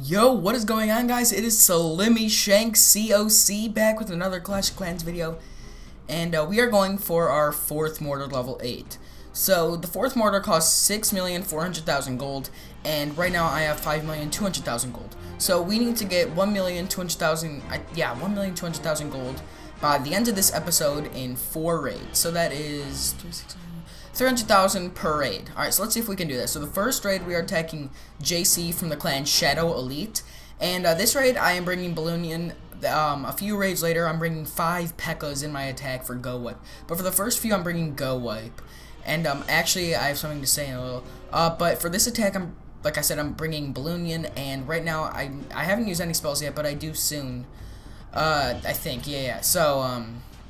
Yo, what is going on, guys? It is slimmyshankCoC back with another Clash of Clans video, and we are going for our 4th mortar level 8. So the 4th mortar costs 6,400,000 gold, and right now I have 5,200,000 gold. So we need to get 1,200,000, 1,200,000 gold by the end of this episode in 4 raids. So that is 300,000 per raid. Alright, so let's see if we can do this. So the first raid, we are attacking JC from the clan Shadow Elite. And this raid, I am bringing Balloonian. A few raids later, I'm bringing 5 pekkas in my attack for gowipe. But for the first few, I'm bringing gowipe. And actually, I have something to say in a little. But for this attack, like I said, I'm bringing Balloonian. And right now, I haven't used any spells yet, but I do soon. I think, yeah. So,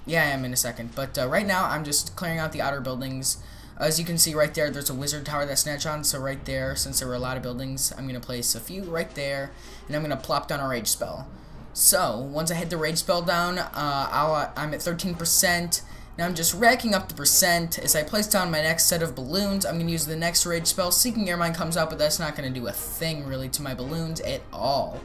yeah, I am in a second. But right now, I'm just clearing out the outer buildings. As you can see right there, there's a wizard tower that snatch on, so right there, since there were a lot of buildings, I'm going to place a few right there, and I'm going to plop down a rage spell. So, once I hit the rage spell down, I'm at 13%. Now I'm just racking up the percent. As I place down my next set of balloons, I'm going to use the next rage spell. Seeking Airmine comes out, but that's not going to do a thing, really, to my balloons at all.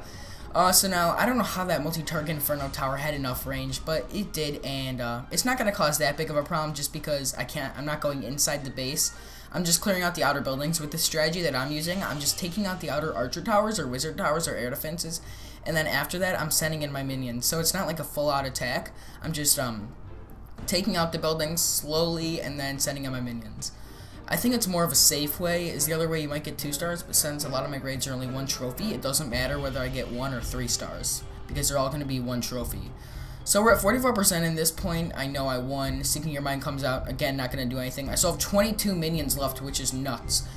So now, I don't know how that multi-target Inferno Tower had enough range, but it did, and it's not going to cause that big of a problem just because I'm not going inside the base. I'm just clearing out the outer buildings with the strategy that I'm using. I'm just taking out the outer archer towers, or wizard towers, or air defenses, and then after that, I'm sending in my minions. So it's not like a full-out attack. I'm just taking out the buildings slowly and then sending in my minions. I think it's more of a safe way. Is the other way you might get 2 stars, but since a lot of my grades are only 1 trophy, it doesn't matter whether I get 1 or 3 stars, because they're all going to be 1 trophy. So we're at 44% in this point. I know I won. Seeking Your Mind comes out. Again, not going to do anything. I still have 22 minions left, which is nuts.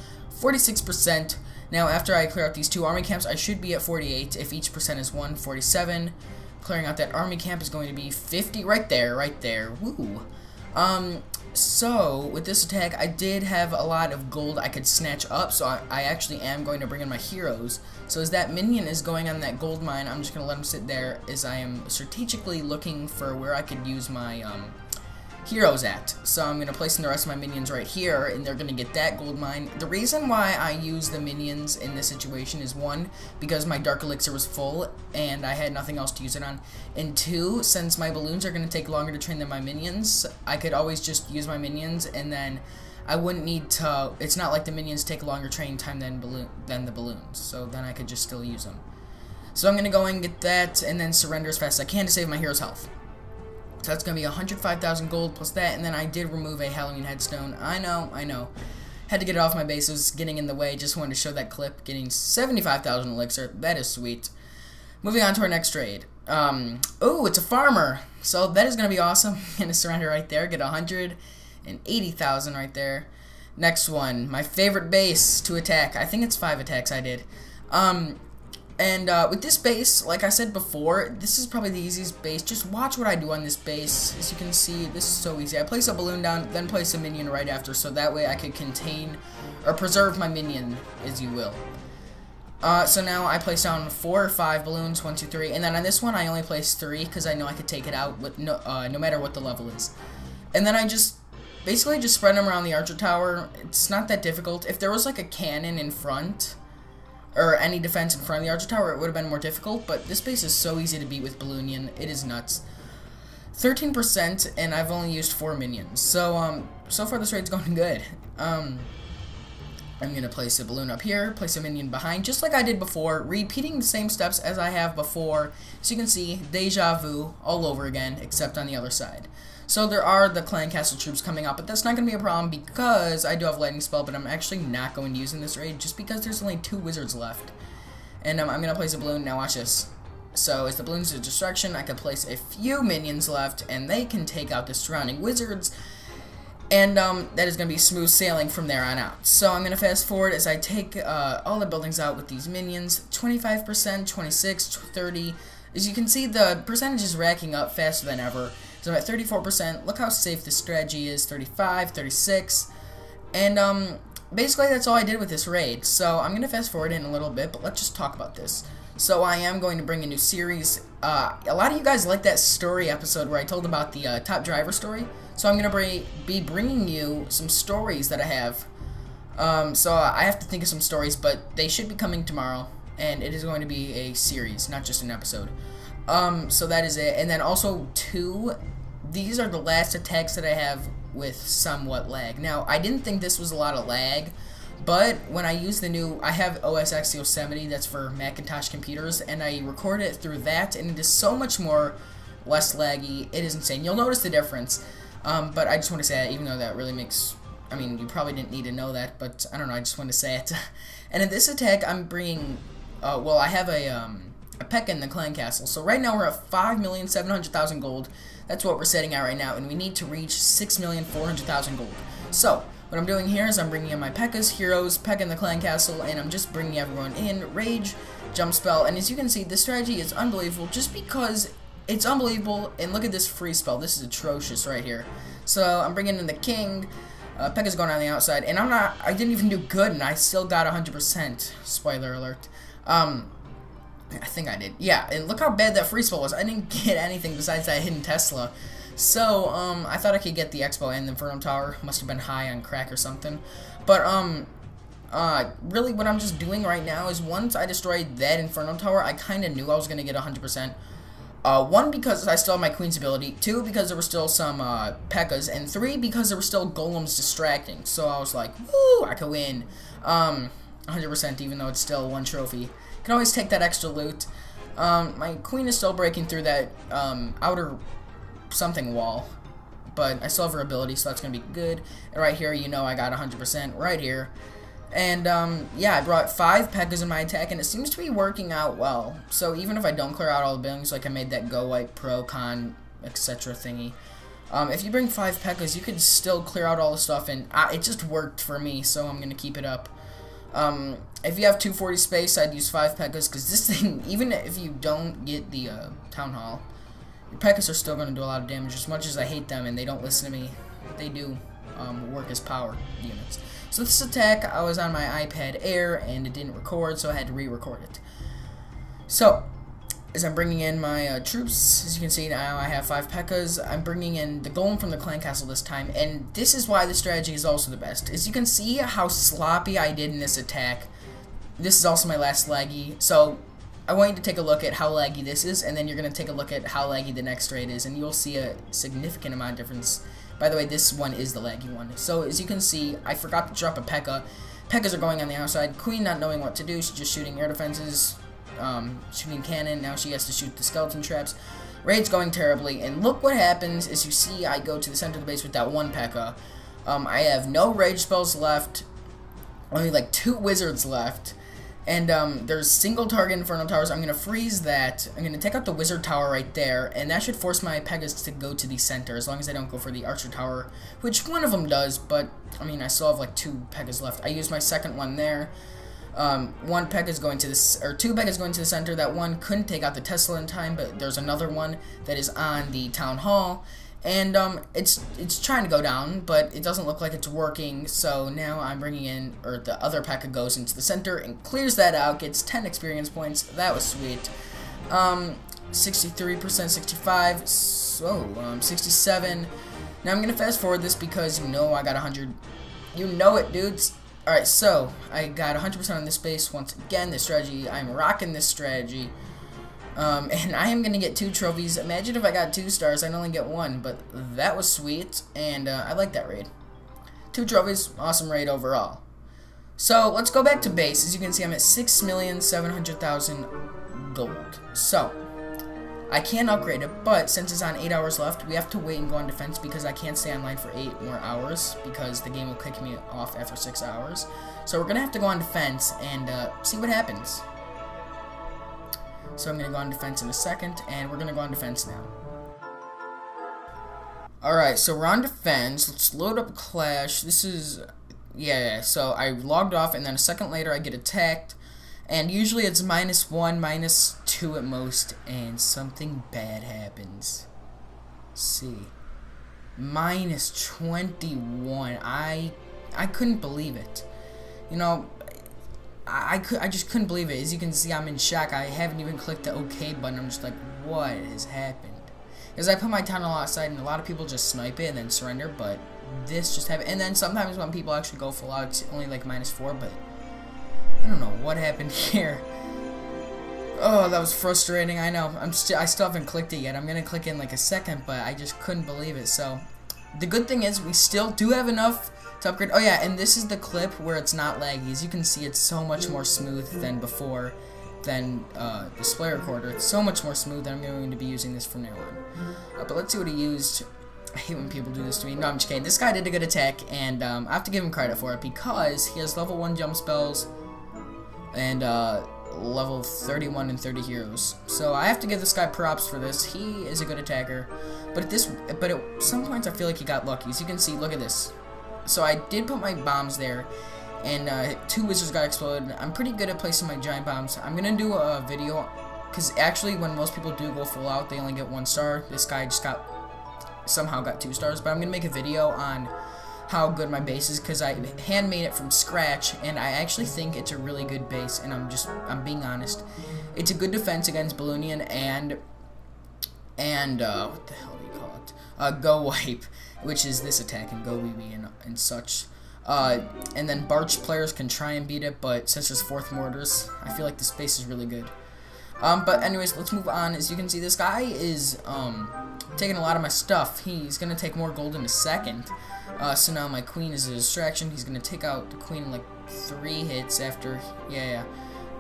46%. Now, after I clear out these 2 army camps, I should be at 48. If each percent is 1, 47. Clearing out that army camp is going to be 50. Right there. Woo. So, with this attack, I did have a lot of gold I could snatch up, so I actually am going to bring in my heroes. So as that minion is going on that gold mine, I'm just going to let him sit there as I am strategically looking for where I could use my heroes at. So I'm going to place in the rest of my minions right here, and they're going to get that gold mine. The reason why I use the minions in this situation is 1, because my dark elixir was full, and I had nothing else to use it on. And 2, since my balloons are going to take longer to train than my minions, I could always just use my minions, and then I wouldn't need to. It's not like the minions take longer training time than the balloons, so then I could just still use them. So I'm going to go and get that, and then surrender as fast as I can to save my hero's health. So that's going to be 105,000 gold plus that, and then I did remove a Halloween headstone. I know. Had to get it off my base. It was getting in the way. Just wanted to show that clip. Getting 75,000 elixir. That is sweet. Moving on to our next trade. Oh, it's a farmer. So that is going to be awesome. I'm going to surrender right there. Get 180,000 right there. Next one. My favorite base to attack. I think it's 5 attacks I did. And with this base, like I said before, this is probably the easiest base. Just watch what I do on this base. As you can see, this is so easy. I place a balloon down, then place a minion right after, so that way I could contain or preserve my minion, as you will. So now I place down 4 or 5 balloons, 1, 2, 3, and then on this one I only place 3 because I know I could take it out with no matter what the level is. And then I basically just spread them around the archer tower. It's not that difficult. If there was like a cannon in front, or any defense in front of the archer tower, it would have been more difficult, but this base is so easy to beat with Balloonian. It is nuts. 13%, and I've only used 4 minions. So, so far this raid's going good. I'm going to place a balloon up here, place a minion behind, just like I did before, repeating the same steps as I have before. So you can see, deja vu all over again, except on the other side. So there are the clan castle troops coming up, but that's not going to be a problem because I do have lightning spell, but I'm actually not going to use in this raid just because there's only 2 wizards left. And I'm going to place a balloon. Now watch this. So as the balloons do destruction, I can place a few minions left, and they can take out the surrounding wizards. And that is going to be smooth sailing from there on out. So I'm going to fast forward as I take all the buildings out with these minions. 25%, 26, 30. As you can see, the percentage is racking up faster than ever. So I'm at 34%. Look how safe this strategy is. 35, 36. And basically that's all I did with this raid. So I'm going to fast forward in a little bit, but let's just talk about this. So I am going to bring a new series. A lot of you guys like that story episode where I told about the top driver story. So I'm going to be bringing you some stories that I have. So I have to think of some stories, but they should be coming tomorrow. and it is going to be a series, not just an episode. So that is it. And then also these are the last attacks that I have with somewhat lag. Now, I didn't think this was a lot of lag, but when I use the new, I have OS X Yosemite, that's for Macintosh computers, and I record it through that, and it is so much more less laggy. It is insane. You'll notice the difference. But I just want to say that, even though that really makes, I mean, you probably didn't need to know that, but I don't know, I just want to say it. And in this attack, I'm bringing, well, I have a pekka in the clan castle. So right now we're at 5,700,000 gold. That's what we're setting at right now, and we need to reach 6,400,000 gold. So what I'm doing here is I'm bringing in my pekkas, heroes, pekka in the clan castle, and I'm just bringing everyone in, rage, jump spell, and as you can see, this strategy is unbelievable just because it's unbelievable. And look at this free spell. This is atrocious right here. So I'm bringing in the king. Pekka's going on the outside, and I didn't even do good, and I still got 100%. Spoiler alert. I think I did. Yeah, and look how bad that free spell was. I didn't get anything besides that hidden Tesla. So, I thought I could get the Expo and the Inferno Tower. Must have been high on crack or something. But, really what I'm just doing right now is once I destroyed that Inferno Tower, I kind of knew I was going to get 100%. One, because I still have my Queen's ability. Two, because there were still some Pekkas. And three, because there were still Golems distracting. So I was like, woo, I could win 100%, even though it's still one trophy. Can always take that extra loot. My Queen is still breaking through that outer something wall. But I still have her ability, so that's going to be good. And right here, you know I got 100% right here. And, yeah, I brought 5 Pekkas in my attack, and it seems to be working out well. So even if I don't clear out all the buildings, like I made that gowipe, pro, con, etc. thingy, if you bring 5 Pekkas, you could still clear out all the stuff, and it just worked for me, so I'm going to keep it up. If you have 240 space, I'd use 5 Pekkas, because this thing, even if you don't get the Town Hall, your Pekkas are still going to do a lot of damage. As much as I hate them, and they don't listen to me, they do work as power units. So this attack, I was on my iPad Air, and it didn't record, so I had to re-record it. So, as I'm bringing in my troops, as you can see now, I have 5 Pekkas. I'm bringing in the Golem from the clan castle this time, and this is why this strategy is also the best. As you can see how sloppy I did in this attack. This is also my last laggy, so I want you to take a look at how laggy this is, and then you're going to take a look at how laggy the next raid is, and you'll see a significant amount of difference. By the way, this one is the laggy one. So, as you can see, I forgot to drop a Pekka. Pekkas are going on the outside. Queen not knowing what to do. She's just shooting air defenses, shooting cannon. Now she has to shoot the skeleton traps. Raid's going terribly. And look what happens is you see I go to the center of the base with that 1 Pekka. I have no rage spells left. Only like 2 wizards left. And there's single target Inferno Towers. I'm going to freeze that. I'm going to take out the Wizard Tower right there. And that should force my Pekkas to go to the center. As long as I don't go for the Archer Tower. Which one of them does. But, I mean, I still have like 2 Pekkas left. I used my second one there. 1 Pekka's going to this, or 2 Pekka's going to the center. That one couldn't take out the Tesla in time. But there's another one that is on the Town Hall. And it's trying to go down, but it doesn't look like it's working. So now I'm bringing in, or the other Pekka goes into the center and clears that out, gets 10 experience points. That was sweet. 63%, 65, so 67. Now I'm gonna fast forward this because you know I got 100. You know it, dudes. All right, so I got 100% on this base once again. This strategy, I'm rocking this strategy. And I am going to get 2 trophies. Imagine if I got 2 stars, I'd only get 1, but that was sweet, and I like that raid. 2 trophies, awesome raid overall. So, let's go back to base. As you can see, I'm at 6,700,000 gold. So, I can upgrade it, but since it's on 8 hours left, we have to wait and go on defense because I can't stay online for 8 more hours because the game will kick me off after 6 hours. So, we're going to have to go on defense and see what happens. So I'm going to go on defense in a second, and we're going to go on defense now. Alright, so we're on defense. Let's load up Clash. This is, yeah, so I logged off, and then a second later I get attacked. And usually it's -1, -2 at most, and something bad happens. Let's see. -21. I couldn't believe it. You know, I just couldn't believe it. As you can see, I'm in shock. I haven't even clicked the OK button. I'm just like, what has happened? Because I put my tunnel outside, and a lot of people just snipe it and then surrender, but this just happened. And then sometimes when people actually go full out, it's only like -4, but I don't know what happened here. Oh, that was frustrating. I know. I still haven't clicked it yet. I'm gonna click in like a second, but I just couldn't believe it. So, the good thing is we still do have enough to upgrade. Oh yeah, and this is the clip where it's not laggy. As you can see, it's so much more smooth than before, than display recorder. It's so much more smooth, and I'm going to be using this from now on. But let's see what he used. I hate when people do this to me. No, I'm just kidding. This guy did a good attack, and I have to give him credit for it because he has level 1 jump spells and level 31 and 30 heroes. So I have to give this guy props for this. He is a good attacker, but at some points I feel like he got lucky. As you can see, look at this. So I did put my bombs there, and 2 wizards got exploded. I'm pretty good at placing my giant bombs. I'm gonna do a video, because actually when most people do go full out, they only get 1 star. This guy just somehow got 2 stars, but I'm gonna make a video on how good my base is, because I handmade it from scratch, and I actually think it's a really good base, and I'm being honest. It's a good defense against Balloonian and what the hell do you call it? Gowipe, which is this attack, and gowipe and such. And then barrage players can try and beat it, but since there's 4th mortars, I feel like this base is really good. But anyways, let's move on. As you can see, this guy is taking a lot of my stuff. He's gonna take more gold in a second. So now my queen is a distraction. He's gonna take out the queen in like 3 hits after. Yeah.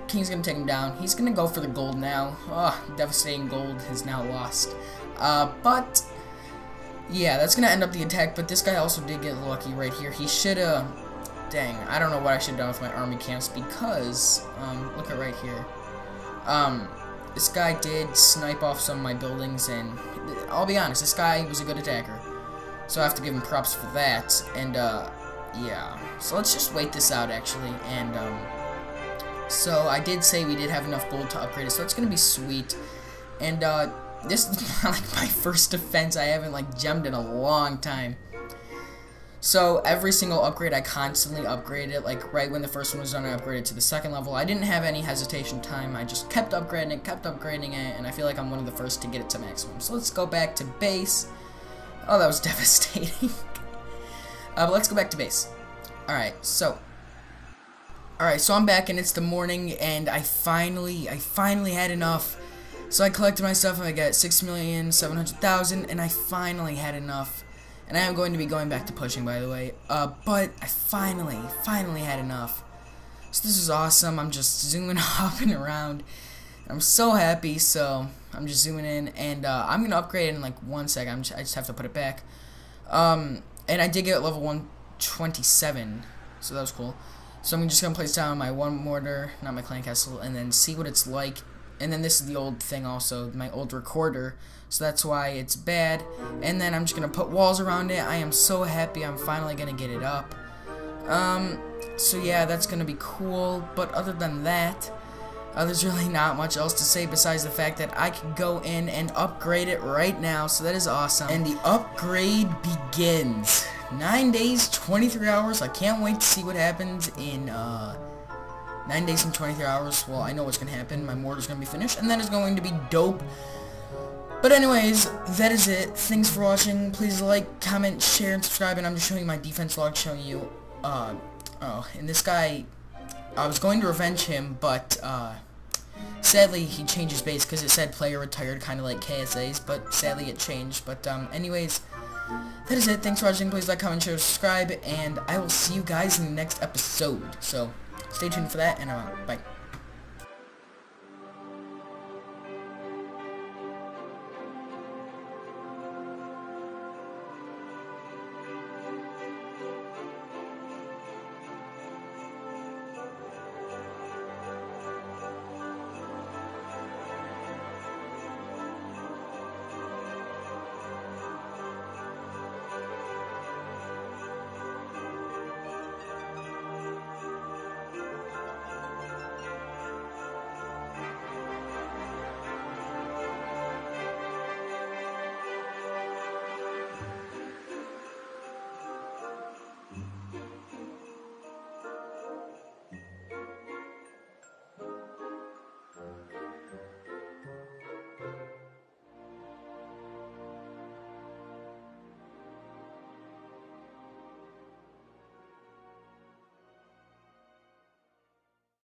King's gonna take him down. He's gonna go for the gold now. Oh, devastating gold is now lost. But yeah, that's gonna end up the attack. But this guy also did get lucky right here. He shoulda. Dang, I don't know what I should have done with my army camps, because look at right here. This guy did snipe off some of my buildings, and I'll be honest, this guy was a good attacker. So I have to give him props for that, and, yeah. So let's just wait this out, actually, and, so I did say we did have enough gold to upgrade it, so it's gonna be sweet. And, this is like my first defense. I haven't, like, gemmed in a long time. So every single upgrade, I constantly upgraded it. Like right when the first one was done, I upgraded to the 2nd level. I didn't have any hesitation time. I just kept upgrading it, and I feel like I'm one of the first to get it to maximum. So let's go back to base. Oh, that was devastating. But let's go back to base. Alright, so I'm back, and it's the morning, and I finally had enough. So I collected my stuff, and I got 6,700,000, and I finally had enough. And I am going to be going back to pushing, by the way. But I finally had enough. So this is awesome. I'm just zooming up and around. I'm so happy, so I'm just zooming in. And I'm going to upgrade it in like 1 second. I just have to put it back. And I did get level 127, so that was cool. So I'm just going to place down my 1 mortar, not my clan castle, and then see what it's like. And then this is the old thing also, my old recorder. So that's why it's bad. And then I'm just going to put walls around it. I am so happy I'm finally going to get it up. So yeah, that's going to be cool. But other than that, there's really not much else to say besides the fact that I can go in and upgrade it right now. So that is awesome. And the upgrade begins. 9 days, 23 hours. I can't wait to see what happens in 9 days and 23 hours. Well, I know what's going to happen. My mortar's going to be finished, and then it's going to be dope. But anyways, that is it. Thanks for watching. Please like, comment, share, and subscribe. And I'm just showing you my defense log, showing you, and this guy, I was going to revenge him, but, sadly, he changed his base, because it said player retired, kind of like KSA's, but sadly it changed. But, anyways, that is it. Thanks for watching. Please like, comment, share, subscribe, and I will see you guys in the next episode. So, stay tuned for that, and bye.